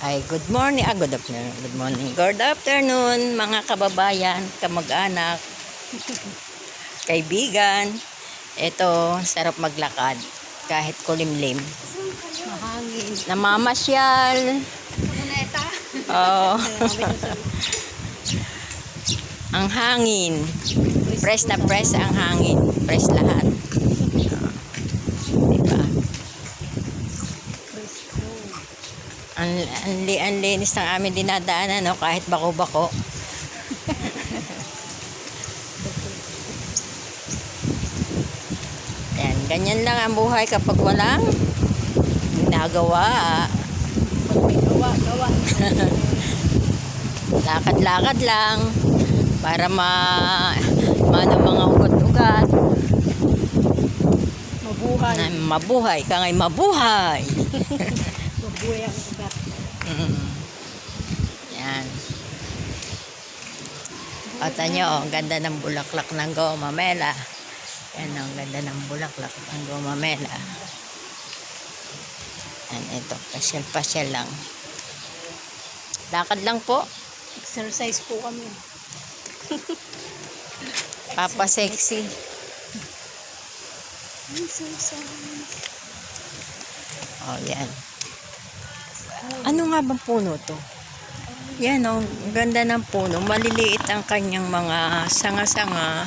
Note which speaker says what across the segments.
Speaker 1: Ay, good morning. Good afternoon. Good morning. Good afternoon, mga kababayan, kamag-anak, kaibigan. Ito, sarap maglakad kahit kulimlim.
Speaker 2: Mahangin.
Speaker 1: Namamasyal.
Speaker 2: Moneta.
Speaker 1: Oh. Ang hangin. Press na press ang hangin. Press lahat. Diba? Ang linis ng aming dinadaanan, no? Kahit bako-bako. Yan, ganyan lang ang buhay kapag walang ginagawa.
Speaker 2: Gawa.
Speaker 1: Lakad-lakad lang para mano mga ugat-ugat.
Speaker 2: Mabuhay.
Speaker 1: Mabuhay ka ngay mabuhay.
Speaker 2: Mabuhay ang ugat.
Speaker 1: Yan. Ata nyo, ang ganda ng bulaklak ng gomamela. Yan, ang ganda ng bulaklak ng gomamela. Yan, ito, pasyal-pasyal lang. Lakad lang po.
Speaker 2: Exercise po kami.
Speaker 1: Papa sexy. Oh, yan. Ano nga bang puno to? Yan, oh, ang ganda ng puno. Maliliit ang kanyang mga sanga-sanga.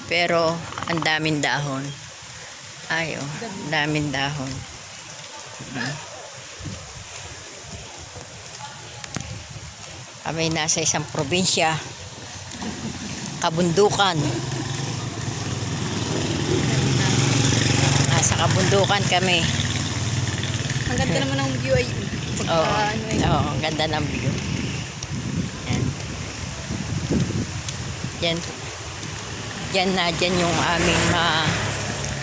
Speaker 1: Pero, ang daming dahon. Ay, oh, daming dahon. Kami nasa isang probinsya. Kabundukan. Nasa kabundukan kami.
Speaker 2: Ang ganda naman ng view ay
Speaker 1: Oo, ang ganda ng view. Yan. Dyan yung aming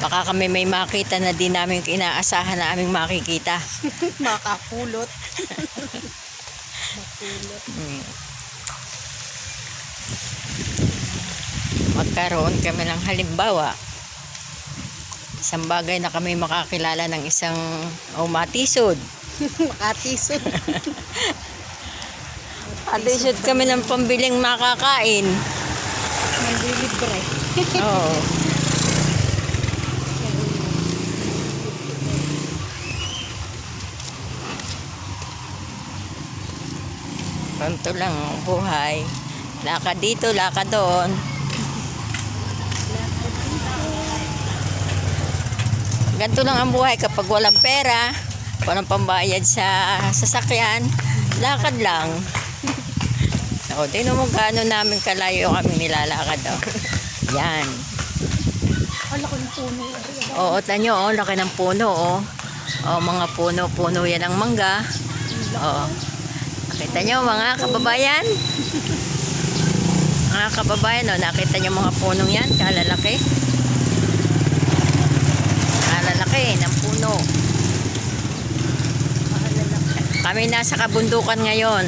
Speaker 1: baka kami may makita na di namin inaasahan na aming makikita.
Speaker 2: makapulot.
Speaker 1: Magkaroon kami ng halimbawa. Isang bagay na kami makakilala ng isang matisod.
Speaker 2: Makatisod.
Speaker 1: Matisod kami ng pambiling makakain.
Speaker 2: Manlilibre.
Speaker 1: Oo. Ganito lang ang buhay. Lakad dito, lakad doon. Ganito lang ang buhay kapag walang pera, walang pambayad sa sasakyan, lakad lang. O, tingnan mo gaano namin kalayo kami nilalakad. O. Yan.
Speaker 2: Ang laki ng puno.
Speaker 1: Oo, tanyo, oh, laki ng puno. Oh. Oh, mga puno yan ang mangga. Oh. Nakita nyo mga kababayan? Mga kababayan, oh, nakita nyo mga punong yan? Kalalaki. Kalalaki ng puno. Kami nasa kabundukan ngayon.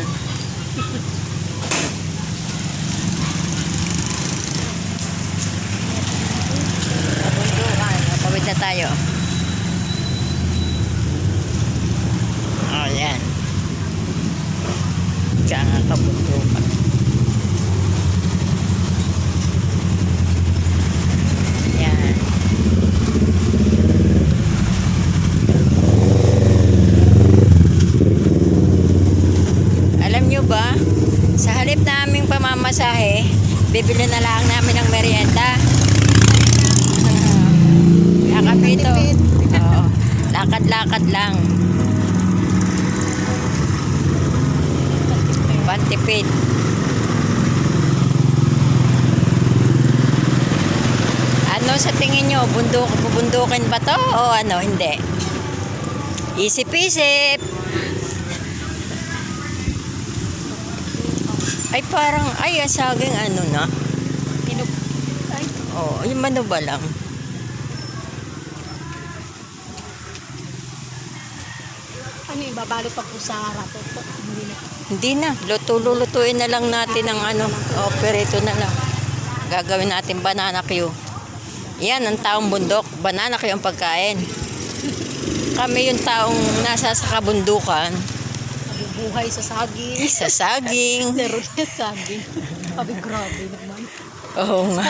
Speaker 1: Kabundukan. Pawid na tayo. Oh, yan. Kaya kabundukan. Yan. Alam nyo ba, sa halip na aming pamamasahe, bibili na lang namin ng merienda. Lakad dito. Oo. Lakad-lakad lang. Pantipid. Ano sa tingin nyo? Bubundukin ba to o ano? Hindi. Isip-isip. Ay parang, ay saging ano na. Oh, yung ano ba lang?
Speaker 2: Ano yung babalot pa po sa harap? Hindi na.
Speaker 1: Hindi na. Lulutuin na lang natin ng ano. O, perito na lang. Gagawin natin banana Q. Yan, ang taong bundok. Banana Q ang pagkain. Kami yung taong nasa sa kabundukan.
Speaker 2: buhay sa saging.
Speaker 1: Sa saging.
Speaker 2: Laro niya saging. Sabi, grabe naman.
Speaker 1: Oo nga.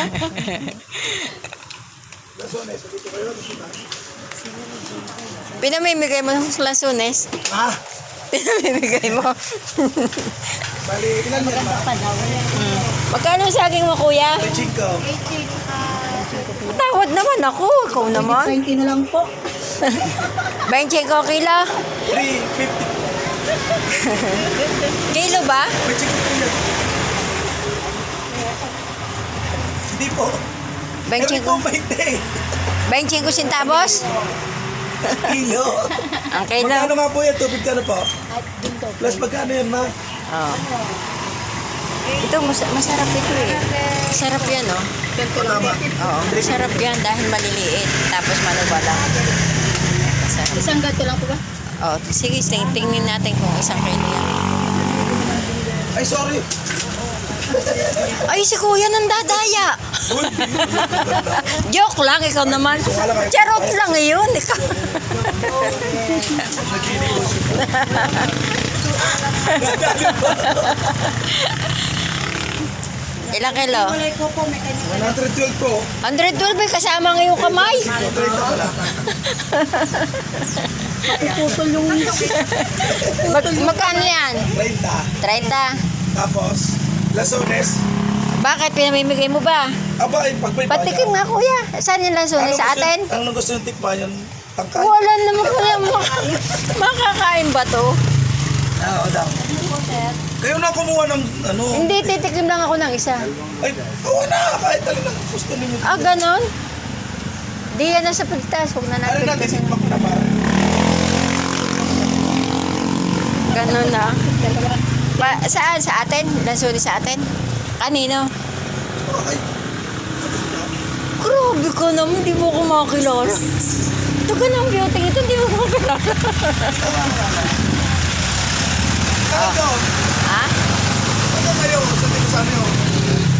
Speaker 1: Pinamimigay mo ng Lasunes?
Speaker 3: Ah,
Speaker 1: Pinamimigay mo?
Speaker 3: bali, ilan mo
Speaker 2: Maganda
Speaker 3: ba?
Speaker 2: pa daw.
Speaker 1: Magkano ang saging mo, kuya?
Speaker 3: May chinko.
Speaker 2: 80 saka...
Speaker 1: Tawad naman ako. Ikaw naman.
Speaker 2: 20 na lang po.
Speaker 1: 25 kilo?
Speaker 3: 350.
Speaker 1: Kilo ba?
Speaker 3: May chinko po yan. Hindi po.
Speaker 1: 25
Speaker 3: po 20.
Speaker 1: 25 centavos?
Speaker 3: Kilo.
Speaker 1: Ang kilo?
Speaker 3: Magkano nga po yan? Tubig ka na po.
Speaker 2: At dun to.
Speaker 3: Plus magkano yan, ma?
Speaker 1: Oh. Ito, masarap ito eh. Masarap yan, oh.
Speaker 3: Tama.
Speaker 1: Oo, masarap yan dahil maliliit. Tapos manubala. Masarap.
Speaker 2: Isang ganito lang po ba?
Speaker 1: Oh, sige, tingnan natin kung isang kilo yan.
Speaker 3: Ay, sorry.
Speaker 1: Ay, si kuya nang dadaya.
Speaker 3: Uy,
Speaker 1: Joke lang, ikaw naman. Charot lang yun. Ikaw. Ilang kilo?
Speaker 2: Kulay ko po, may kanya.
Speaker 3: 112 po.
Speaker 1: 112 eh, kasama ng iyong kamay.
Speaker 3: 30 pala.
Speaker 2: Puputol yung...
Speaker 1: Magkano yan?
Speaker 3: 30.
Speaker 1: 30.
Speaker 3: Tapos, Lasunes.
Speaker 1: Bakit pinamimigay mo ba?
Speaker 3: Aba, ay, pag may
Speaker 1: Patikim nga kuya. Saan yung Lasunes? Sa atin?
Speaker 3: Ang gusto ng tikman, yung tangkay.
Speaker 1: Wala naman kuya. Makakain ba to?
Speaker 3: Oo, daw. Kayo na kumuha ng ano.
Speaker 1: Hindi, titikim lang ako ng isa.
Speaker 3: Ay, oo na. Kahit talagang gusto ninyo.
Speaker 1: Ah, ganon? Di yan na sa pagtas. Huwag na
Speaker 3: Ano
Speaker 1: natin.
Speaker 3: natin, tikman ko na para.
Speaker 1: Ganon na. Saan? Sa atin? Lasunes sa atin? Kanino?
Speaker 3: Okay.
Speaker 1: Grabe ka naman. Di mo ko makakilala. Ito ka ng beauty. Ito di mo ko makakilala.
Speaker 3: Ano to?
Speaker 1: Ha?
Speaker 3: Ano kayo? Sa tingsan nyo?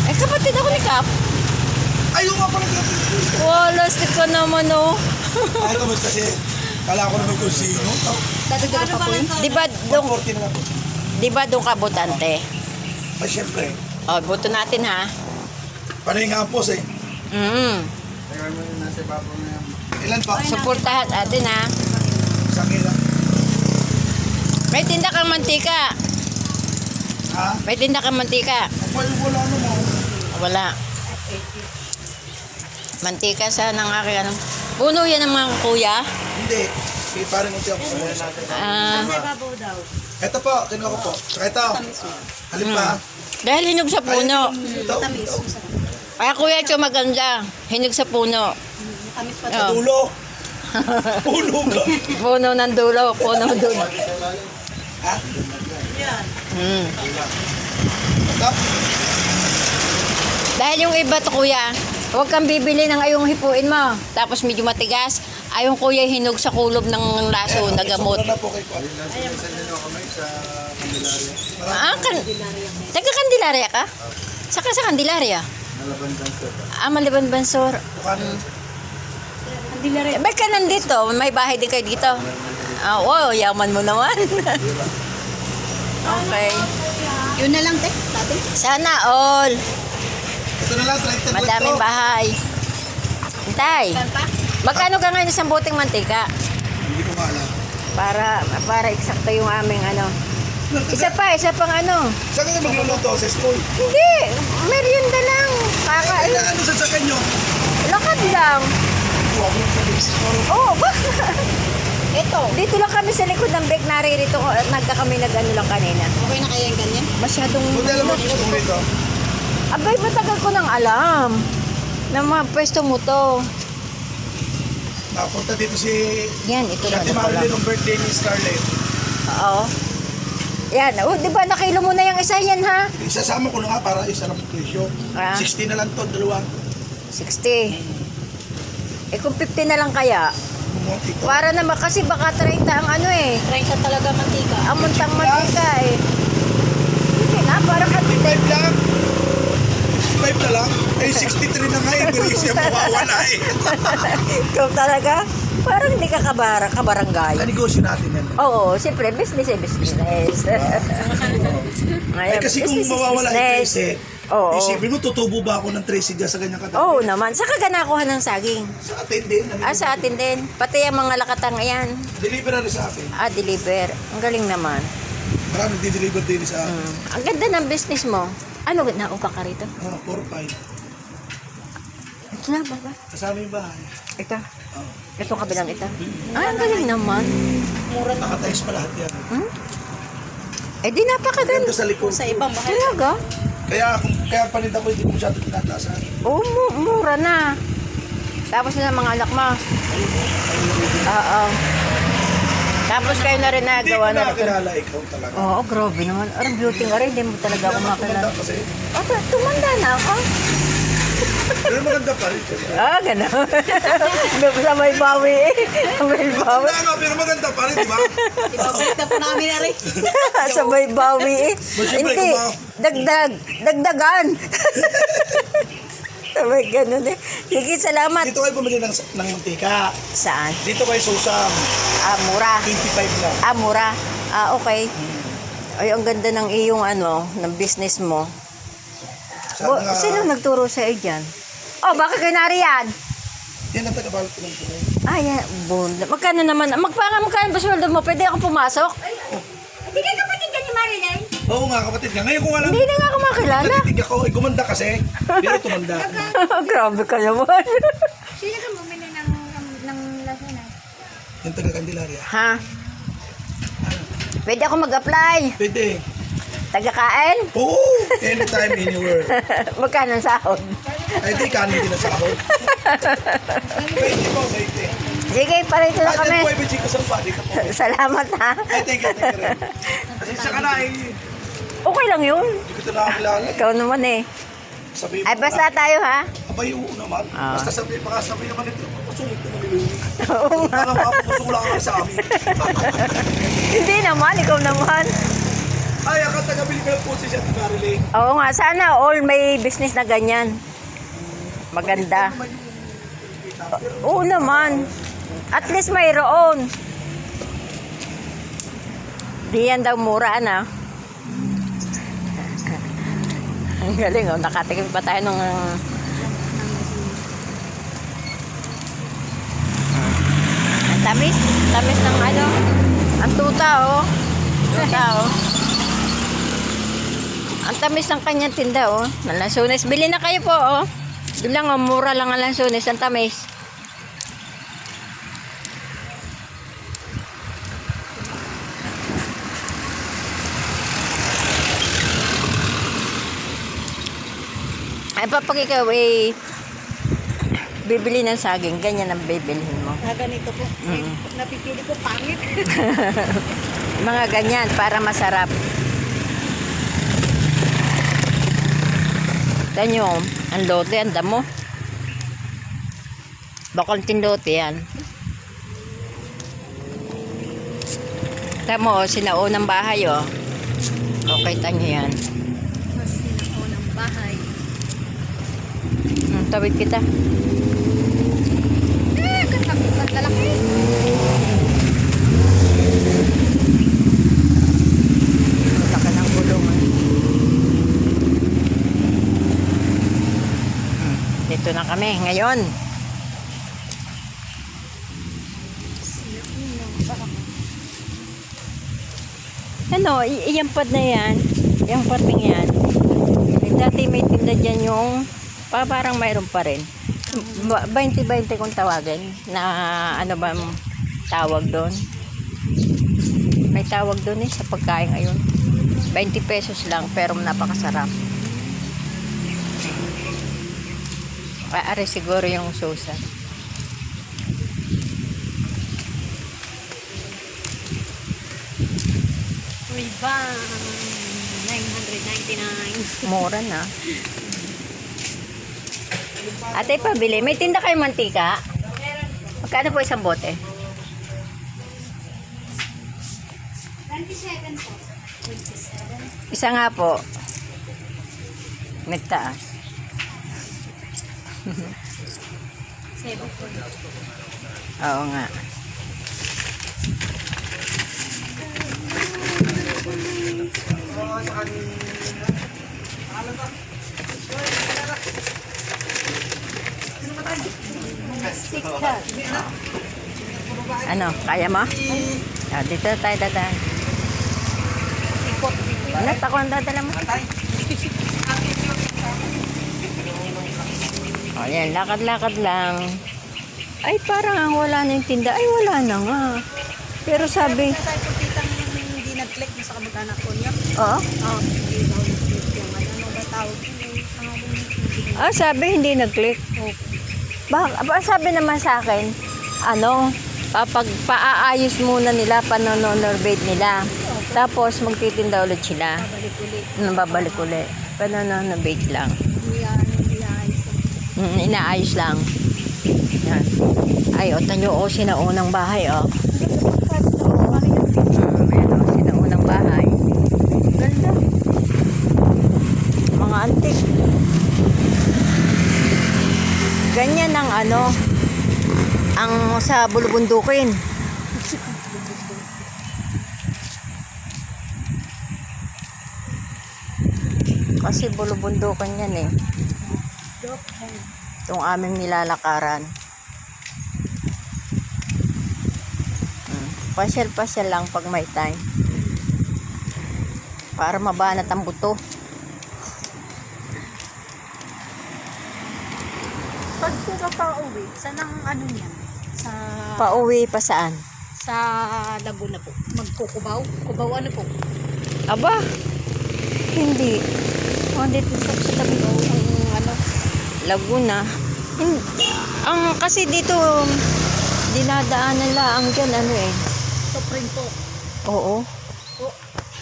Speaker 1: Eh, kapatid ako ni Kap.
Speaker 3: Ayaw nga pala dito.
Speaker 1: Wala, stick ka naman, oh.
Speaker 3: Ay, kamas kasi. Kala ko naman kung sino.
Speaker 2: Dadagdagan pa po yun.
Speaker 1: Di ba doon,
Speaker 3: 140 na lang po.
Speaker 1: di ba doon ka botante?
Speaker 3: Ay, syempre.
Speaker 1: Oh, boto natin, ha?
Speaker 3: Panay nga po eh. Ilan pa?
Speaker 1: Suportahan natin, ha?
Speaker 3: Isang ilan.
Speaker 1: May tinda kang mantika.
Speaker 3: Ha?
Speaker 1: May tinda kang mantika.
Speaker 3: Ay, wala naman.
Speaker 1: Wala. Mantika sa nang aking ano. Puno yan ng mga kuya.
Speaker 3: Hindi. Sige, parang hindi ako.
Speaker 1: Ah,
Speaker 3: Ito po, kinuha ko po. Saka ito. Halip pa.
Speaker 1: dahil hinog sa puno.
Speaker 3: Ito.
Speaker 1: Kaya kuya, ito maganda. Hinog sa puno.
Speaker 2: Tamis pa.
Speaker 1: Oh.
Speaker 3: Tulo. Pulo ka.
Speaker 1: Puno ng dulo. Puno dulo.
Speaker 3: Ha?
Speaker 1: Hmm.
Speaker 3: Ito.
Speaker 1: Dahil yung iba to kuya, huwag kang bibili ng ayong hipuin mo. Tapos medyo matigas. Ayong kuya hinog sa kulob ng laso na gamot.
Speaker 3: Sobra na po kay Kwa.
Speaker 1: Ah, taga Candelaria ka? Saka sa Candelaria? Ah, Maliban Bansor.
Speaker 3: Bukano.
Speaker 2: Hindi na rin.
Speaker 1: Eh, ba't ka nandito? May bahay din kayo dito? Ah, wow, yaman mo naman. Okay.
Speaker 2: Yun na lang, te. Dati.
Speaker 1: Sana all.
Speaker 3: Ito na lang, 30
Speaker 1: Madaming bahay. Hintay.
Speaker 2: Saan pa?
Speaker 1: Magkano ka ngayon isang buting mantika?
Speaker 3: Hindi ko maalam.
Speaker 1: Para eksakto yung aming ano. Isa pang ano.
Speaker 3: Saan ka magluluto? Sa school?
Speaker 1: Hindi, merienda lang.
Speaker 3: Ay,
Speaker 1: Kakain.
Speaker 3: ano sa sakan nyo?
Speaker 1: Lakad lang.
Speaker 3: Huwag mo sa Mexico.
Speaker 1: Oo, ba? Ito. Dito lang kami sa likod ng break. Naririto ko. Nagka kami nag-ano lang kanina.
Speaker 2: Okay na kaya yung ganyan?
Speaker 1: Masyadong...
Speaker 3: Buti alam mo gusto mo rito.
Speaker 1: Abay, matagal ko nang alam. Na mga pwesto mo to.
Speaker 3: Napunta dito si
Speaker 1: Yan, ito na.
Speaker 3: Ate Marilyn ng birthday ni Scarlett.
Speaker 1: Oo. Yan. Oh, di ba nakilo mo na yung isa yan, ha?
Speaker 3: Isasama ko na nga para isa ng presyo.
Speaker 1: Ah.
Speaker 3: 60 na lang to, dalawa.
Speaker 1: 60. Eh kung 50 na lang kaya,
Speaker 3: Bumunti to.
Speaker 1: para naman kasi baka 30 ang ano eh.
Speaker 2: 30 talaga mantika.
Speaker 1: Ang muntang mantika eh. Hindi na, para ka...
Speaker 3: 55 lang. 55 na lang. Eh, 63 na nga eh. Hindi siya mawawala eh.
Speaker 1: Ikaw talaga, parang hindi ka kabarangay.
Speaker 3: Negosyo natin yan.
Speaker 1: Oo, siyempre, business eh, business.
Speaker 3: Ay, kasi kung mawawala yung 13,
Speaker 1: Oo.
Speaker 3: isipin mo, tutubo ba ako ng 13 dyan sa ganyang katabi?
Speaker 1: Oo naman. Saka ka nakuha ng saging.
Speaker 3: Sa atin din.
Speaker 1: Sa atin din. Pati yung mga lakatang yan.
Speaker 3: Deliver na rin sa akin.
Speaker 1: Deliver. Ang galing naman.
Speaker 3: Marami di-deliver din sa akin.
Speaker 1: Ang ganda ng business mo. Ano, naupa ka rito?
Speaker 3: 4-5.
Speaker 1: Ito na, baba.
Speaker 3: Kasama yung bahay.
Speaker 1: Ito. Ito kabilang ito. Ang galing naman.
Speaker 3: Nakatiles pa lahat yan.
Speaker 1: Di napakaganda.
Speaker 3: Ganda sa likod.
Speaker 2: Sa ibang bahay.
Speaker 1: Talaga?
Speaker 3: Kaya paninda ko, hindi ko masyado tinataasan.
Speaker 1: Oo, mura na. Tapos na mga anak mo. Oo. Tapos kayo na rin
Speaker 3: Hindi ko
Speaker 1: nagawa na.
Speaker 3: nakakilala, ikaw talaga.
Speaker 1: Oo, grabe naman. Ang beauty nga rin. Hindi mo talaga ako makilala.
Speaker 3: Kasi,
Speaker 1: Tumanda na ako.
Speaker 3: pero maganda pa rin.
Speaker 1: Gano'n. Sabay bawi eh. Sabay bawi.
Speaker 3: Maganda nga, pero maganda pa rin, di ba?
Speaker 2: Ibabalik na po namin na rin.
Speaker 1: Sabay bawi eh.
Speaker 3: Siyempre,
Speaker 1: Hindi. Dagdagan. Sabay ganun eh. Sige, salamat.
Speaker 3: Dito kayo bumili ng mantika.
Speaker 1: Saan?
Speaker 3: Dito kayo susam.
Speaker 1: Mura.
Speaker 3: 25 lang.
Speaker 1: Mura. Okay. Ay, ang ganda ng iyong ng business mo.
Speaker 3: Sana nga,
Speaker 1: Sino nagturo sa iyo dyan? Baka kay Nariyan.
Speaker 3: yan ang tagabalot ko ng tulay.
Speaker 1: Yan. Bunda. Magkano naman? Magkano ba sweldo mo? Pwede ako pumasok?
Speaker 2: Hindi ka kapatid ka ni Marilyn?
Speaker 3: Oo nga, kapatid nga. Ngayon ko nga lang.
Speaker 1: Hindi na nga ako makilala.
Speaker 3: Natitig ako. Gumanda kasi. Pero tumanda.
Speaker 1: Grabe ka naman.
Speaker 2: Sino ka bumili ng lasuna?
Speaker 3: Yung taga Candelaria.
Speaker 1: Ha? Pwede ako mag-apply.
Speaker 3: Pwede.
Speaker 1: Taga-kain?
Speaker 3: Oo. Anytime, anywhere.
Speaker 1: Magkano ang sahod?
Speaker 3: Ay, di kanin din na sa ako. Pwede po, pwede.
Speaker 1: Sige, parito na kami.
Speaker 3: Ay, pwede chicos ang pati ka po.
Speaker 1: Salamat ha.
Speaker 3: Ay, thank you rin. Kasi siya ka na eh.
Speaker 1: Okay lang yun.
Speaker 3: Hindi ko ito nakakilala.
Speaker 1: Ikaw naman eh.
Speaker 3: Sabihin mo
Speaker 1: Ay, basta tayo ha.
Speaker 3: Abay, oo naman. Basta sabihin, sabihin naman ito. Masulit na nalilungi.
Speaker 1: Oo nga.
Speaker 3: Parang mapapasula ka sa amin.
Speaker 1: Hindi naman, ikaw naman.
Speaker 3: Ay, akang taga-bili ka ng puso siya, Marilyn.
Speaker 1: Oo nga, sana all may business na ganyan. Maganda. Oo naman. At least mayroon. Di yan daw mura, Ang galing, nakatikim pa tayo ng... Ang tamis. Tamis ng ang tuta, Tuta, Ang tamis ng kanyang tinda, ng lansunis. Bili na kayo po, Doon lang, mura lang ang lansunis. Ang tamis. Ay, pag ikaw bibili ng saging, ganyan ang bibilihin mo.
Speaker 2: Ganito po. Napipili ko pangit.
Speaker 1: Mga ganyan, para masarap. Tanyo, ang lote, ang damo. Bakonting lote yan. Tamo, sinaunang bahay, Okay, tanyo yan.
Speaker 2: Mas sinaunang bahay.
Speaker 1: Tawid kita.
Speaker 2: Ganda laki.
Speaker 1: Laka ng gulungan. Dito na kami ngayon. Iyang pad na yan. Yung pating yan. Dati may tinda dyan yung parang mayroon pa rin. 20-20 kung tawagin. Na ba tawag doon? May tawag doon sa pagkain ngayon. 20 pesos lang pero napakasarap. Ari siguro yung susa.
Speaker 2: Uy ba? 999.
Speaker 1: Mura na. Ate, pabili. May tinda kayo mantika? Magkano po isang bote?
Speaker 2: 27 po. 27.
Speaker 1: Isa nga po. Nagtaas.
Speaker 2: 7 po.
Speaker 1: Oo nga. Ano, kaya mo? Dito tayo dadaan.
Speaker 2: Ikot dito.
Speaker 1: Inat ako ang dadala mo. Yan, lakad-lakad lang. Ay, parang ang wala na yung tinda. Ay, wala na nga. Pero sabi,
Speaker 2: Sa tayo pagkitang hindi nag-click na sa kamag-anak ko niya.
Speaker 1: oo.
Speaker 2: Hindi daw nag-click yung ano ba tawag.
Speaker 1: Sabi hindi nag-click. Sabi naman sa akin, paaayos muna nila, panonorbate nila. Tapos magtitinda ulit sila.
Speaker 2: Balik ulit.
Speaker 1: Babalik ulit. Panonorbate lang.
Speaker 2: Hindi ayos.
Speaker 1: Inaayos lang. Yan. Ay, tanyo sinaunang bahay, Ayan, sinaunang bahay. Ganda. Mga antik. Ganyan ang ang sa bulubundukin. Kasi bulubundukan yan eh. Itong aming nilalakaran. Pasyal-pasyal lang pag may time. Para mabanat ang buto.
Speaker 2: Pag po ka pa-uwi, saan ang ano niyan?
Speaker 1: Pauwi pa saan?
Speaker 2: Sa Laguna po. Magkukubaw? Kubaw ano po?
Speaker 1: Aba, hindi. Dito sa tabi ko,
Speaker 2: Ano?
Speaker 1: Laguna. Kasi dito, dinadaanan lang dyan,
Speaker 2: Supreme po.
Speaker 1: Oo.
Speaker 2: Po.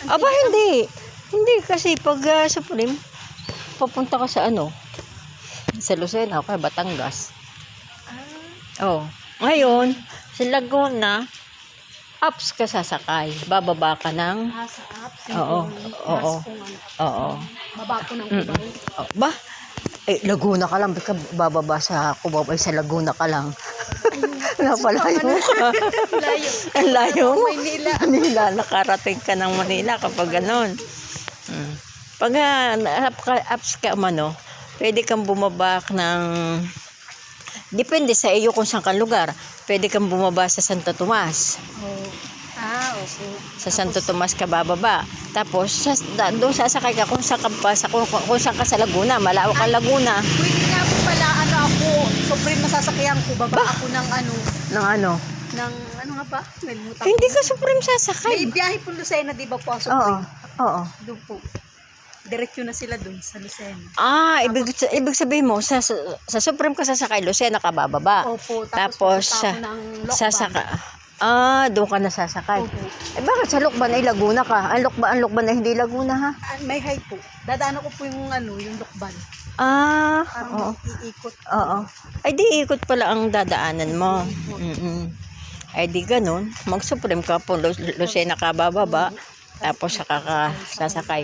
Speaker 1: Aba, hindi. Hindi kasi pag Supreme, papunta ka sa sa Lucena, kaya Batangas. Oh. Ngayon, sa Laguna, ups ka sasakay. Bababa ka ng...
Speaker 2: Sa apps.
Speaker 1: Oo. Oo. Oo.
Speaker 2: Baba ko ng kubaw.
Speaker 1: Ba? Laguna ka lang. Ba't ka bababa sa Cubao? Sa Laguna ka lang. Napalayo ka.
Speaker 2: Layo.
Speaker 1: Ang layo mo.
Speaker 2: Maynila.
Speaker 1: Nakarating ka ng Manila kapag ganon. Pag apps ka pwede kang bumaba ng... Depende sa iyo kung saan kang lugar. Pwede kang bumaba sa Santo Tomas.
Speaker 2: Okay.
Speaker 1: Sa Santo Tomas ka bababa. Tapos, doon sasakay ka kung saan ka sa Laguna. Malawak ang Laguna.
Speaker 2: Pwede nga po pala, ako, Supreme masasakyan ko. Baba ako ng ng ano nga ba? Nalimutan ko.
Speaker 1: Hindi ka Supreme
Speaker 2: May
Speaker 1: sasakay.
Speaker 2: biyahe po Lucena, di ba po?
Speaker 1: Oo.
Speaker 2: Supreme.
Speaker 1: Oo.
Speaker 2: Doon po. Diretso na sila doon sa Lucena.
Speaker 1: Ibig sabihin mo, sa Supreme ka sasakay, Lucena ka bababa.
Speaker 2: Opo.
Speaker 1: Tapos,
Speaker 2: pupunta ako ng Lokban.
Speaker 1: sasaka. Doon ka na sasakay.
Speaker 2: Opo.
Speaker 1: Bakit sa Lokban ay Laguna ka? Ang Lokban ay hindi Laguna, ha?
Speaker 2: May height po. Dadaanan ko po yung yung Lokban.
Speaker 1: Oo.
Speaker 2: Parang iikot.
Speaker 1: Oo. Ay di ikot pala ang dadaanan mo. Ay di ganun. Mag-Supreme ka po, Lucena ka bababa. Tapos saka ka sasakay.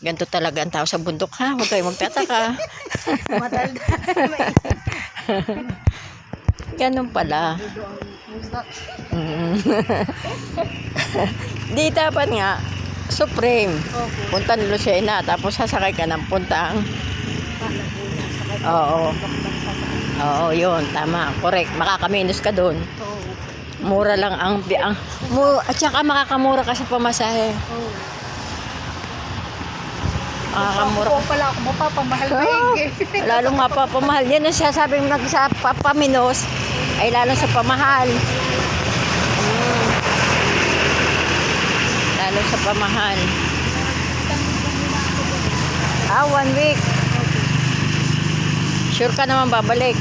Speaker 1: Ganito talaga ang tao sa bundok, ha? Huwag kayo magtataka.
Speaker 2: Madal na.
Speaker 1: Ganun pala. Di dapat nga, Supreme.
Speaker 2: Opo.
Speaker 1: Punta ng Lucena, tapos sasakay ka ng puntang. Oo. Oo, yun. Tama. Correct. Makakaminos ka doon. Mura lang at saka makakamura ka sa pamasahe. Makakamura.
Speaker 2: Oo pala ako mapapamahal maigi.
Speaker 1: Lalong mapapamahal. Yan ang sinasabing sa papaminos ay lalong sa pamahal. Lalong sa pamahal. 1 week. Sure ka naman babalik.